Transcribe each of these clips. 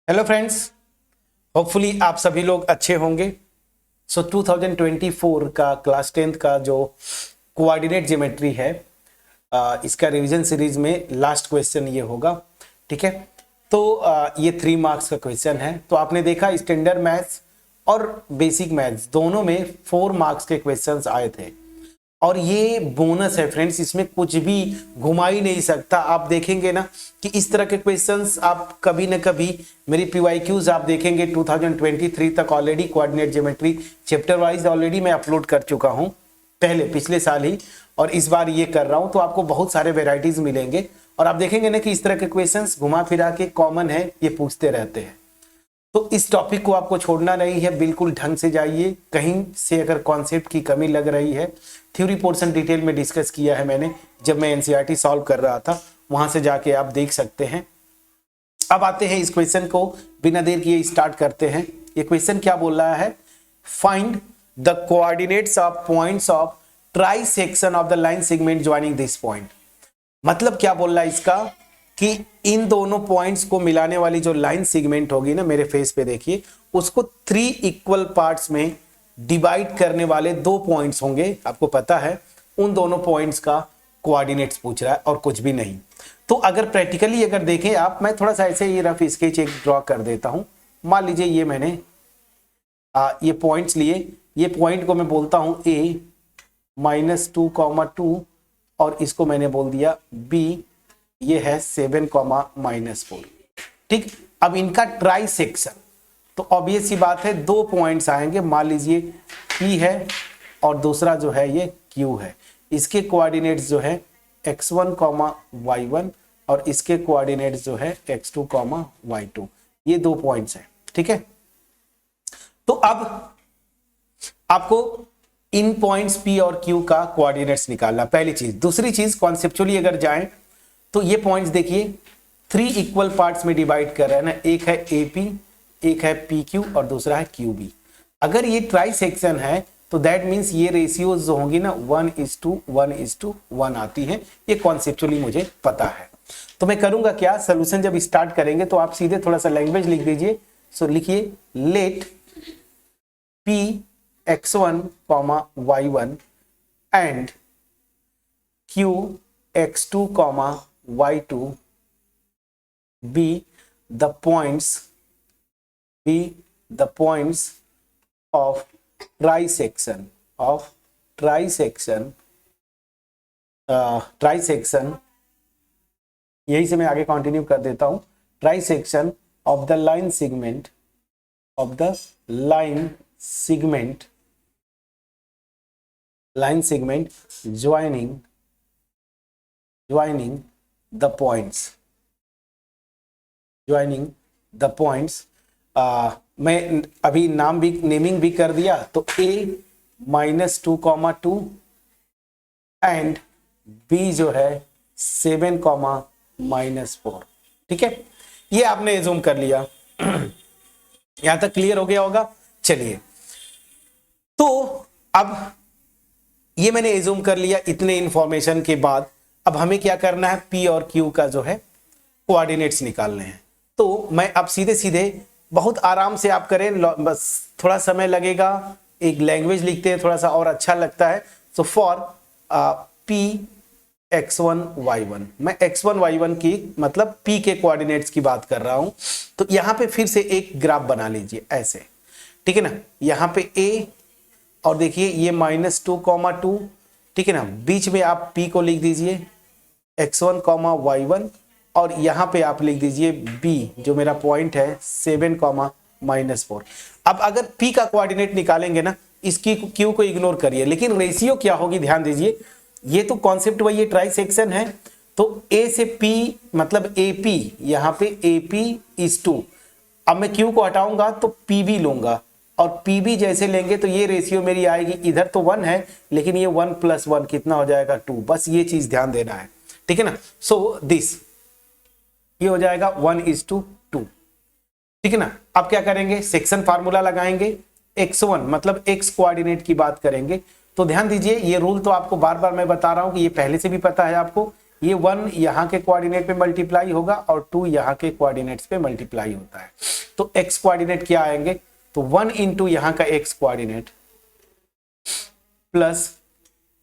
Hello friends, hopefully आप सभी लोग अच्छे होंगे। 2024 का क्लास 10th का जो कोऑर्डिनेट ज्योमेट्री है, इसका रिवीजन सीरीज में लास्ट क्वेश्चन ये होगा। ठीक है, तो ये 3 मार्क्स का क्वेश्चन है। तो आपने देखा स्टैंडर्ड मैथ्स और बेसिक मैथ्स दोनों में 4 मार्क्स के क्वेश्चंस आए थे और ये बोनस है फ्रेंड्स, इसमें कुछ भी घुमा ही नहीं सकता। आप देखेंगे ना कि इस तरह के क्वेश्चंस आप कभी न कभी मेरी पीवाईक्यूज आप देखेंगे 2023 तक already coordinate geometry chapter wise already मैं अपलोड कर चुका हूं, पहले पिछले साल ही, और इस बार ये कर रहा हूं। तो आपको बहुत सारे वेराइटीज मिलेंगे और आप देखेंगे ना कि इस तरह के क्वेश्चंस घुमा फिरा के कॉमन है, ये पूछते रहते हैं। तो इस टॉपिक को आपको छोड़ना नहीं है, बिल्कुल ढंग से जाइए। कहीं से अगर कॉन्सेप्ट की कमी लग रही है, थ्योरी पोर्शन डिटेल में डिस्कस किया है मैंने जब मैं एनसीईआरटी सॉल्व कर रहा था, वहां से जाके आप देख सकते हैं। अब आते हैं इस क्वेश्चन को बिना देर किए स्टार्ट करते हैं। ये क्वेश्चन क्या बोल रहा है? Find the coordinates of points of try section of the line segment joining this point. मतलब क्या बोल रहा है इसका कि इन दोनों पॉइंट्स को मिलाने वाली जो लाइन सेगमेंट होगी ना, मेरे फेस पे देखिए, उसको 3 इक्वल पार्ट्स में डिवाइड करने वाले 2 पॉइंट्स होंगे। आपको पता है उन दोनों पॉइंट्स का कोऑर्डिनेट्स पूछ रहा है और कुछ भी नहीं। तो अगर प्रैक्टिकली अगर देखें आप, मैं थोड़ा सा ऐसे ये रफ स्केच एक ड्रॉ कर देता हूं। मान लीजिए ये मैंने ये पॉइंट्स लिए, ये पॉइंट को मैं बोलता हूं a -2, और इसको मैंने बोल दिया b, ये है 7, -4। ठीक, अब इनका ट्राई सेक्शन, तो ऑब्वियस सी बात है 2 पॉइंट्स आएंगे। मान लीजिए P है और दूसरा जो है ये Q है। इसके कोऑर्डिनेट्स जो है x1, y1 और इसके कोऑर्डिनेट्स जो है x2, y2। ये 2 पॉइंट्स हैं। ठीक है, तो अब आपको इन पॉइंट्स P और Q का कोऑर्डिनेट्स निकालना, पहली चीज। दूसरी चीज, कॉन्सेप्चुअली अगर जाएं तो ये पॉइंट्स देखिए 3 इक्वल पार्ट्स में डिवाइड कर रहे हैं ना, एक है AP, एक है PQ और दूसरा है QB। अगर ये ट्राई सेक्शन है तो दैट मींस ये रेशियोज जो होंगी ना 1:1:1 आती है। ये कॉन्सेप्चुअली मुझे पता है। तो मैं करूंगा क्या, सोल्यूशन जब स्टार्ट करेंगे तो आप सीधे थोड़ा सा लैंग्वेज लिख दीजिए। सो लिखिए let P x1, y1 and Q x2, y2 be the points of trisection यही से मैं आगे कंटिन्यू कर देता हूं। Trisection of the line segment joining the points मैं अभी नेमिंग भी कर दिया। तो a -2, एंड b जो है 7, -4। ठीक है, ये आपने एज्यूम कर लिया। यहां तक क्लियर हो गया होगा। चलिए, तो अब ये मैंने एज्यूम कर लिया। इतने इंफॉर्मेशन के बाद अब हमें क्या करना है, P और Q का जो है कोऑर्डिनेट्स निकालने हैं। तो मैं अब सीधे बहुत आराम से आप करें, बस थोड़ा समय लगेगा। एक लैंग्वेज लिखते हैं, थोड़ा सा और अच्छा लगता है। So for P x1, y1, मैं x1, y1 की मतलब P के कोऑर्डिनेट्स की बात कर रहा हूं। तो यहां पे फिर से एक ग्राफ बना लीजिए ऐसे, ठीक है ना। यहां पे A और देखिए ये -2, ठीक है ना। बीच में आप P को लिख दीजिए x1, y1, और यहां पे आप लिख दीजिए B जो मेरा पॉइंट है 7, -4। अब अगर P का कोऑर्डिनेट निकालेंगे ना, इसकी Q को इग्नोर करिए, लेकिन रेशियो क्या होगी ध्यान दीजिए। ये तो कॉन्सेप्ट वही है, ट्राई सेक्शन है। तो A से P मतलब AP, यहां पे AP is 2। अब मैं Q को हटाऊंगा तो PB लूंगा, और PB जैसे लेंगे तो ये रेशियो मेरी आएगी, इधर तो 1 है लेकिन ये 1 + 1 कितना हो जाएगा 2। बस ये चीज ध्यान देना है, ठीक है ना। सो दिस ये हो जाएगा 1:2, ठीक है ना। अब क्या करेंगे, सेक्शन फार्मूला लगाएंगे। x1 मतलब x कोऑर्डिनेट की बात करेंगे। तो ध्यान दीजिए, ये रूल तो आपको बार बार मैं बता रहा हूं कि ये पहले से भी पता है आपको। ये 1 यहाँ के कोऑर्डिनेट पे मल्टीप्लाई होगा और 2 यहाँ के कोऑर्डिनेट्स पे मल्टीप्लाई होता है। तो x कोऑर्डिनेट क्या आएंगे, तो 1 इंटू यहाँ का x कोऑर्डिनेट प्लस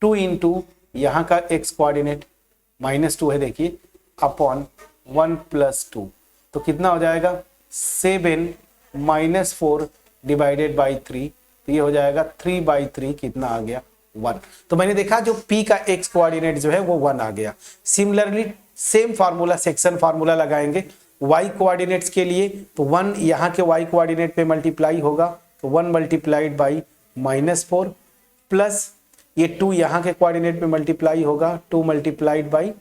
2 इंटू यहाँ का x कोऑर्डिनेट -2 है देखिए, अपॉन 1 + 2, तो कितना हो जाएगा 7 - 4 डिवाइडेड बाई 3, तो ये हो जाएगा 3/3, कितना आ गया 1। तो मैंने देखा जो p का x कोऑर्डिनेट जो है वो 1 आ गया। Similarly same formula, section formula लगाएंगे y कोऑर्डिनेट्स के लिए, तो 1 यहाँ के y कोऑर्डिनेट पे मल्टीप्लाई होगा, तो 1 मल्टीप्लाइड बाई -4 प्लस ये 2 यहाँ के कोऑर्डिनेट पे मल्टीप्लाई होगा, 2 मल्टीप्लाइड बाई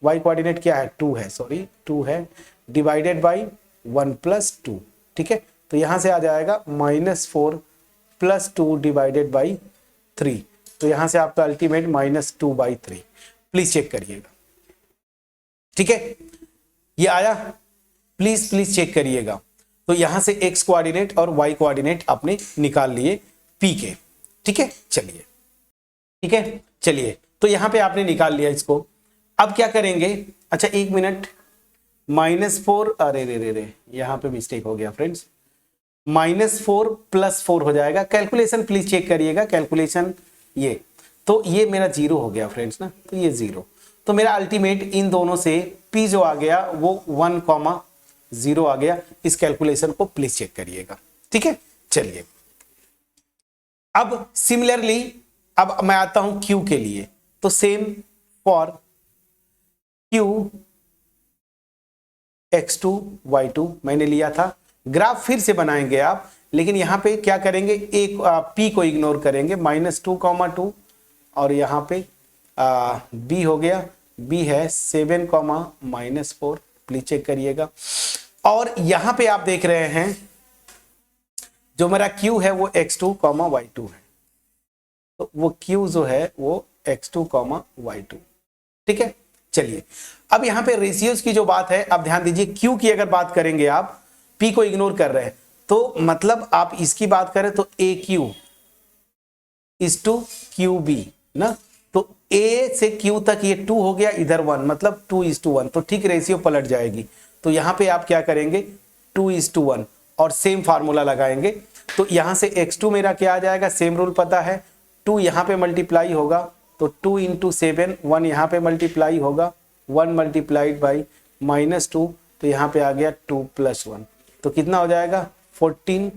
y कोऑर्डिनेट क्या है 2 है, सॉरी 2 है, डिवाइडेड बाई 1 + 2, ठीक है। तो यहाँ से आ जाएगा -4 + 2 डिवाइडेड बाई 3, तो यहाँ से आपका अल्टीमेट -2/3। प्लीज चेक करिएगा, ठीक है, ये आया, प्लीज चेक करिएगा। तो यहाँ से x कोऑर्डिनेट और y कोऑर्डिनेट आपने निकाल लिए p के, ठीक है। चलिए तो यहाँ पे आपने निकाल लिया इसको। अब क्या करेंगे, अच्छा 1 मिनट, -4, अरे रे यहाँ पे मिस्टेक हो गया फ्रेंड्स, -4 + 4 हो जाएगा। कैलकुलेशन प्लीज चेक करिएगा, कैलकुलेशन ये, तो ये मेरा 0 हो गया फ्रेंड्स ना, तो ये 0, तो मेरा अल्टीमेट इन दोनों से p जो आ गया वो 1,0 आ गया। इस कैलकुलेशन को प्लीज चेक करिएगा, ठीक है। चलिए अब सिमिलरली अब मैं आता हूं q के लिए, तो same for q x2 y2 मैंने लिया था। ग्राफ फिर से बनाएंगे आप, लेकिन यहां पे क्या करेंगे, एक p को इग्नोर करेंगे, -2,2 और यहां पे b हो गया, b है 7, -4, प्लीज चेक करिएगा। और यहां पे आप देख रहे हैं जो मेरा q है वो x2, y2 है, तो वो q जो है वो x2, y2, ठीक है। चलिए अब यहां पे रेशियोज की जो बात है, अब ध्यान दीजिए q की अगर बात करेंगे आप, p को इग्नोर कर रहे हैं, तो मतलब आप इसकी बात करें तो AQ = QB ना, तो A से Q तक ये 2 हो गया, इधर 1, मतलब 2:1, तो ठीक रेशियो पलट जाएगी। तो यहां पे आप क्या करेंगे 2:1 और सेम फार्मूला लगाएंगे। तो यहां से x2 मेरा क्या आ जाएगा, सेम रूल पता है, 2 यहां पे मल्टीप्लाई होगा, तो 2 × 7, 1 यहां पे मल्टीप्लाई होगा, 1 मल्टीप्लाइड बाई -2, तो यहां पे आ गया 2 + 1, तो कितना हो जाएगा 14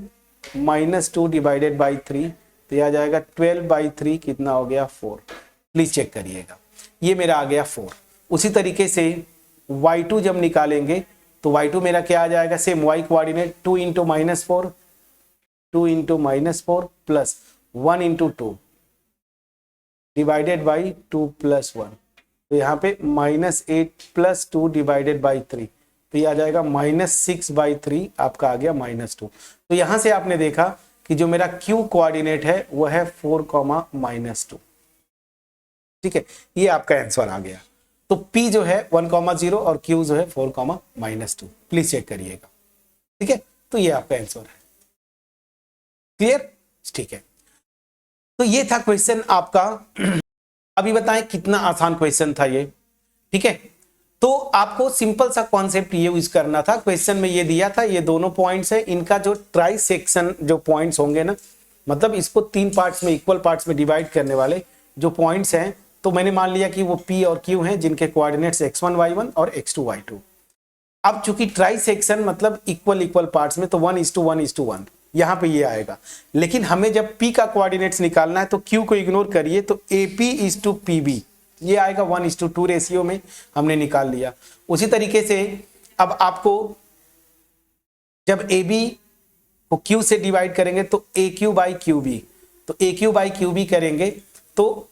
-2 डिवाइडेड बाई 3, तो यह आ जाएगा 12/3, कितना हो गया 4। प्लीज चेक करिएगा, ये मेरा आ गया 4। उसी तरीके से y2 जब निकालेंगे तो y2 मेरा क्या आ जाएगा, same y coordinate 2 × -4 plus 1 × 2 divided by 2 + 1, तो यहाँ पे -8 + 2 डिवाइडेड बाई 3, तो ये आ जाएगा -6/3, आपका आ गया -2। तो यहां से आपने देखा कि जो मेरा q कोऑर्डिनेट है वो है 4, -2, ठीक है, ये आपका आंसर आ गया। तो p जो है 1,0 और q जो है 4, -2, प्लीज चेक करिएगा, ठीक है। तो ये आपका आंसर है, क्लियर, ठीक है। तो ये था क्वेश्चन आपका। अभी बताएं कितना आसान क्वेश्चन था ये, ठीक है। तो आपको सिंपल सा कॉन्सेप्ट ये यूज करना था। क्वेश्चन में ये दिया था, ये दोनों पॉइंट्स है, इनका जो ट्राई सेक्शन जो पॉइंट्स होंगे ना, मतलब इसको 3 पार्ट्स में, इक्वल पार्ट्स में डिवाइड करने वाले जो पॉइंट्स हैं, तो मैंने मान लिया कि वो p और q हैं, जिनके कोऑर्डिनेट्स x1 y1 और x2 y2। अब चूंकि ट्राई सेक्शन मतलब इक्वल पार्ट्स में, तो 1:1:1 यहाँ पे ये आएगा। लेकिन हमें जब p का कोऑर्डिनेट्स निकालना है तो q को इग्नोर करिए, तो AP PB ये आएगा 1:2 रेशियो में, हमने निकाल लिया। उसी तरीके से अब आपको जब AB को q से डिवाइड करेंगे तो AQ/QB, तो AQ/QB करेंगे तो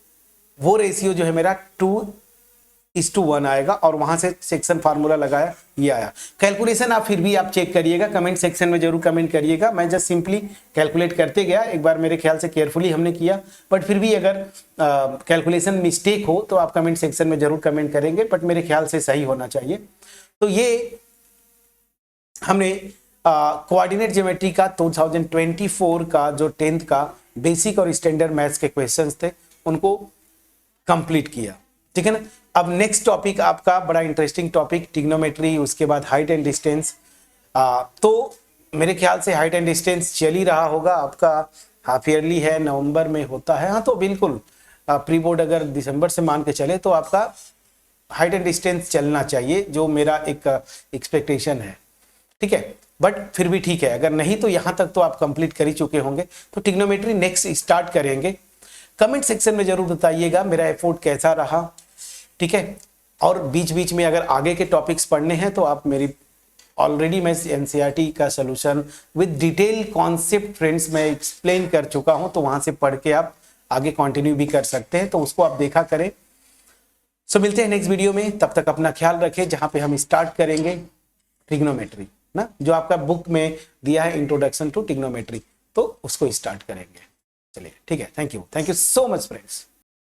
वो रेशियो जो है मेरा 2:1 आएगा, और वहां से सेक्शन फार्मूला लगाया, ये आया। कैलकुलेशन आप फिर भी आप चेक करिएगा, कमेंट सेक्शन में जरूर कमेंट करिएगा। मैं जस्ट सिंपली कैलकुलेट करते गया, एक बार मेरे ख्याल से केयरफुली हमने किया, बट फिर भी अगर कैलकुलेशन मिस्टेक हो तो आप कमेंट सेक्शन में जरूर कमेंट करेंगे, बट मेरे ख्याल से सही होना चाहिए। तो ये हमने कोऑर्डिनेट ज्योमेट्री का 2024 का जो 10th का बेसिक और स्टैंडर्ड मैथ्स के क्वेश्चंस थे उनको कंप्लीट किया, ठीक है ना। अब नेक्स्ट टॉपिक आपका बड़ा इंटरेस्टिंग टॉपिक ट्रिग्नोमेट्री, उसके बाद हाइट एंड डिस्टेंस। तो मेरे ख्याल से हाइट एंड डिस्टेंस चल ही रहा होगा आपका, हाफ ईयरली है, नवंबर में होता है। हाँ तो बिल्कुल प्री बोर्ड अगर दिसंबर से मान के चले तो आपका हाइट एंड डिस्टेंस चलना चाहिए, जो मेरा एक एक्सपेक्टेशन है, ठीक है। बट फिर भी ठीक है, अगर नहीं तो यहाँ तक तो आप कंप्लीट कर ही चुके होंगे। तो ट्रिग्नोमेट्री नेक्स्ट स्टार्ट करेंगे। कमेंट सेक्शन में जरूर बताइएगा मेरा एफर्ट कैसा रहा, ठीक है। और बीच बीच में अगर आगे के टॉपिक्स पढ़ने हैं तो आप मेरी ऑलरेडी मैं एनसीईआरटी का solution with detail concept friends मैं एक्सप्लेन कर चुका हूं, तो वहां से पढ़ के आप आगे कंटिन्यू भी कर सकते हैं, तो उसको आप देखा करें। सो मिलते हैं नेक्स्ट वीडियो में, तब तक अपना ख्याल रखें, जहां पे हम स्टार्ट करेंगे ट्रिग्नोमेट्री ना, जो आपका बुक में दिया है इंट्रोडक्शन टू ट्रिग्नोमेट्री, तो उसको स्टार्ट करेंगे। चलिए ठीक है, thank you so much friends.